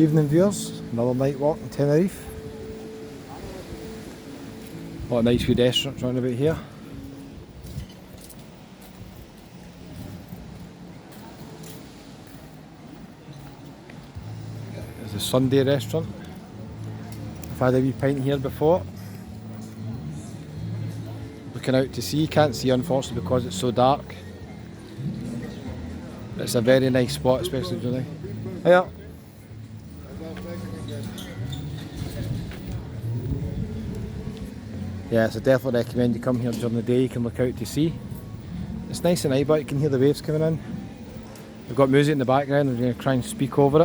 Evening viewers, another night walk in Tenerife. A lot of nice wee restaurants round about here. There's a Sunday restaurant. I've had a wee pint here before. Looking out to sea, can't see unfortunately because it's so dark. But it's a very nice spot, especially during the night. Yeah, so definitely recommend you come here during the day. You can look out to sea. It's nice and night, but you can hear the waves coming in. We've got music in the background. We're going to try and speak over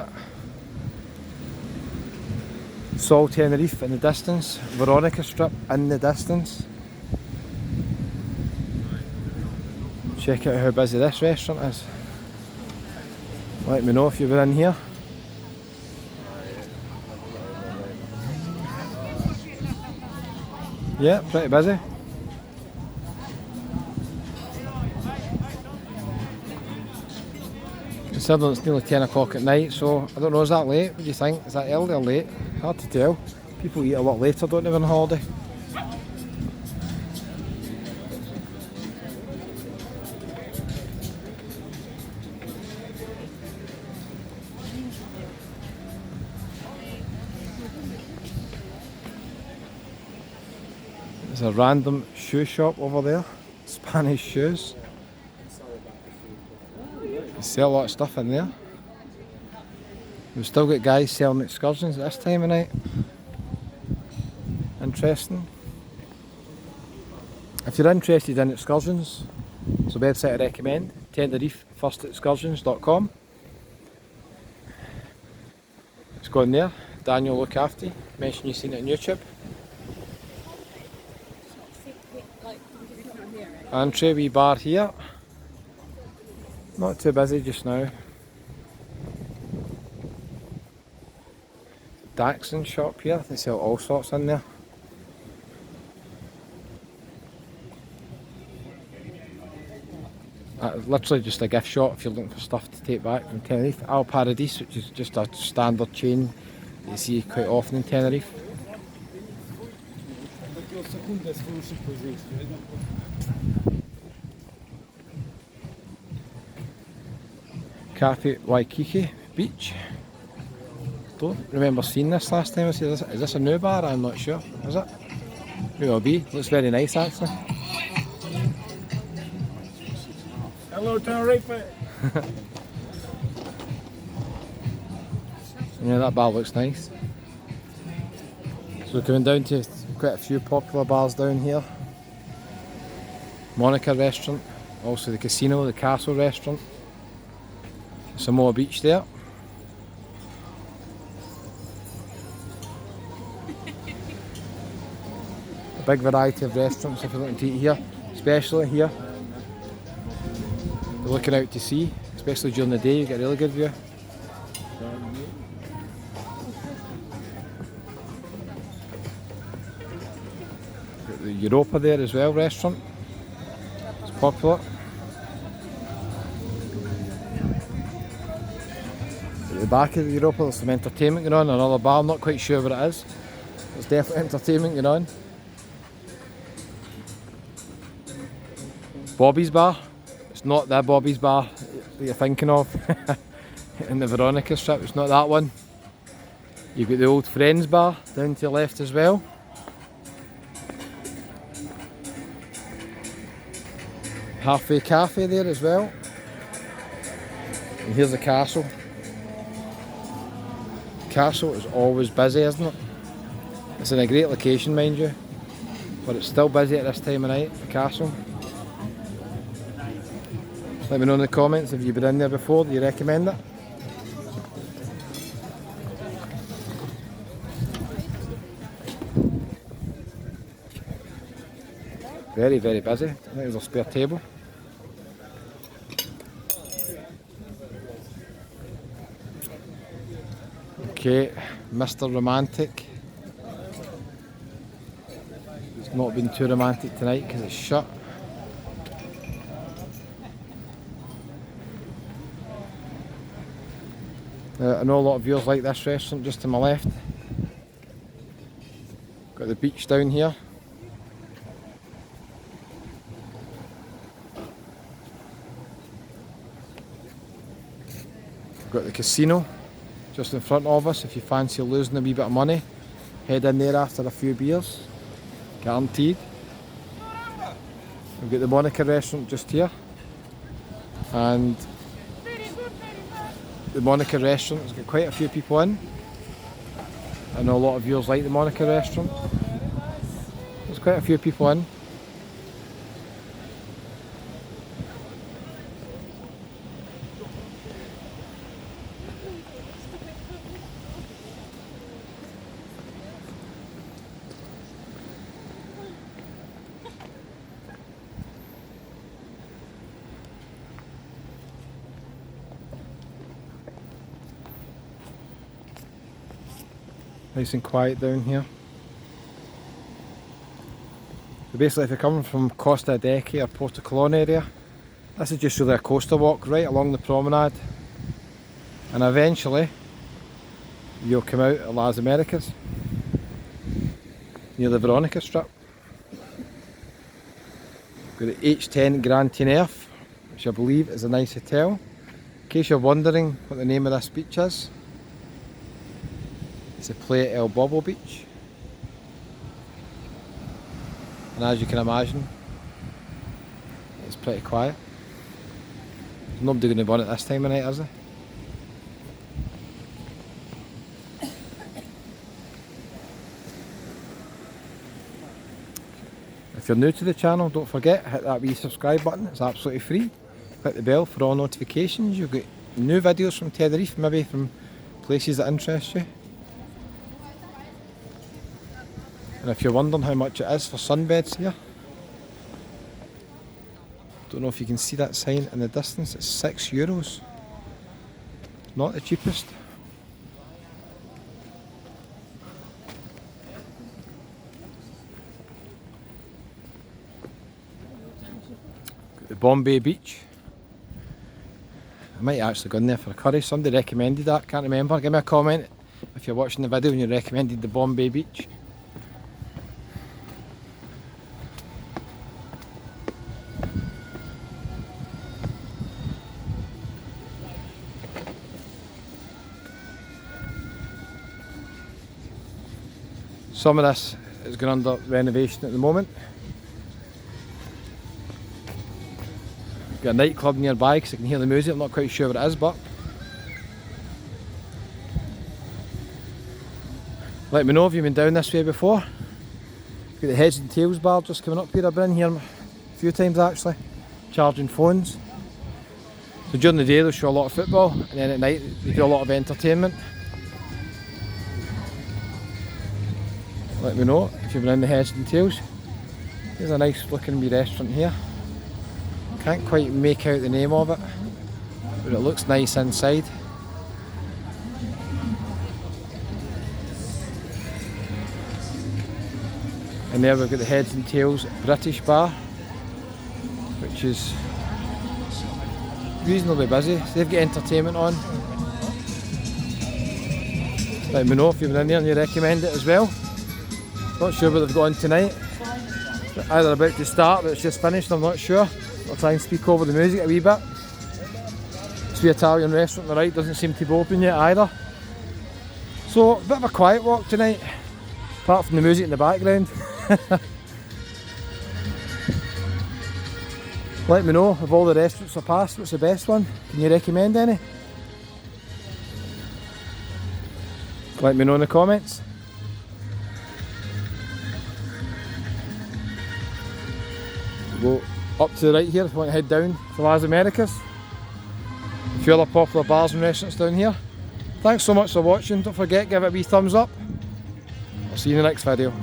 it. Sol Tenerife in the distance. Veronica Strip in the distance. Check out how busy this restaurant is. Let me know if you were in here. Yeah, pretty busy. Considering it's nearly 10 o'clock at night, so I don't know, is that late? What do you think? Is that early or late? Hard to tell. People eat a lot later, don't they, on holiday? There's a random shoe shop over there. Spanish shoes. They sell a lot of stuff in there. We've still got guys selling excursions at this time of night. Interesting. If you're interested in excursions, it's a website I recommend, TenerifeFirstExcursions.com. It's gone there. Daniel, look after you. Mention you've seen it on YouTube. Entry, wee bar here. Not too busy just now. Daxon shop here, they sell all sorts in there. Literally just a gift shop if you're looking for stuff to take back from Tenerife. Al Paradis, which is just a standard chain that you see quite often in Tenerife. Cafe Waikiki Beach. Don't remember seeing this last time I see this. Is this a new bar? I'm not sure. Is it? Maybe it'll be. Looks very nice actually. Hello Tenerife! Yeah, that bar looks nice. So we're coming down to quite a few popular bars down here. Monica restaurant, also the casino, the castle restaurant. Samoa Beach there. A big variety of restaurants if you're looking to eat here, especially here. You're looking out to sea, especially during the day, you get a really good view. Got the Europa there as well, restaurant. It's popular. At the back of the Europa there's some entertainment going on, another bar, I'm not quite sure what it is. There's definitely entertainment going on. Bobby's bar. It's not that Bobby's bar that you're thinking of in the Veronica Strip, it's not that one. You've got the Old Friends bar down to the left as well. Halfway Cafe there as well. And here's the castle. Castle is always busy, isn't it? It's in a great location, mind you, but it's still busy at this time of night, the castle. Let me know in the comments if you've been in there before, do you recommend it? Very, very busy. I think there's a spare table. Okay, Mr. Romantic. It's not been too romantic tonight because it's shut. I know a lot of viewers like this restaurant just to my left. Got the beach down here. We've got the casino just in front of us. If you fancy losing a wee bit of money, head in there after a few beers, guaranteed. We've got the Monica restaurant just here, and the Monica restaurant has got quite a few people in. I know a lot of viewers like the Monica restaurant. There's quite a few people in. Nice and quiet down here. So basically, if you're coming from Costa Deque or Porto Colón area, this is just really a coaster walk right along the promenade, and eventually you'll come out at Las Americas near the Veronica strip. Got the H10 Grand Tenerife, which I believe is a nice hotel. In case you're wondering what the name of this beach is, it's the Playa El Bobo beach, and as you can imagine, it's pretty quiet. There's nobody going to be on it this time of night, is there? If you're new to the channel, don't forget, hit that wee subscribe button, it's absolutely free. Click the bell for all notifications. You'll get new videos from Tenerife, maybe from places that interest you. And if you're wondering how much it is for sunbeds here, don't know if you can see that sign in the distance, it's €6. Not the cheapest. Got the Bombay beach. I might actually go in there for a curry, somebody recommended that, can't remember. Give me a comment if you're watching the video and you recommended the Bombay beach. Some of this is going under renovation at the moment. We've got a nightclub nearby because I can hear the music, I'm not quite sure what it is, but let me know if you've been down this way before. We've got the Heads and Tails bar just coming up here. I've been in here a few times actually, charging phones. So during the day they'll show a lot of football, and then at night they do a lot of entertainment. Let me know if you've been in the Heads and Tails. There's a nice looking wee restaurant here. Can't quite make out the name of it, but it looks nice inside. And there we've got the Heads and Tails British bar, which is reasonably busy. So they've got entertainment on. Let me know if you've been in there and you recommend it as well. Not sure what they've got on tonight. It's either about to start, but it's just finished, I'm not sure. I'll try and speak over the music a wee bit. This wee Italian restaurant on the right doesn't seem to be open yet either. So, a bit of a quiet walk tonight, apart from the music in the background. Let me know of all the restaurants I passed, what's the best one? Can you recommend any? Let me know in the comments. Go up to the right here if you want to head down to Las Americas. A few other popular bars and restaurants down here. Thanks so much for watching. Don't forget, give it a wee thumbs up. I'll see you in the next video.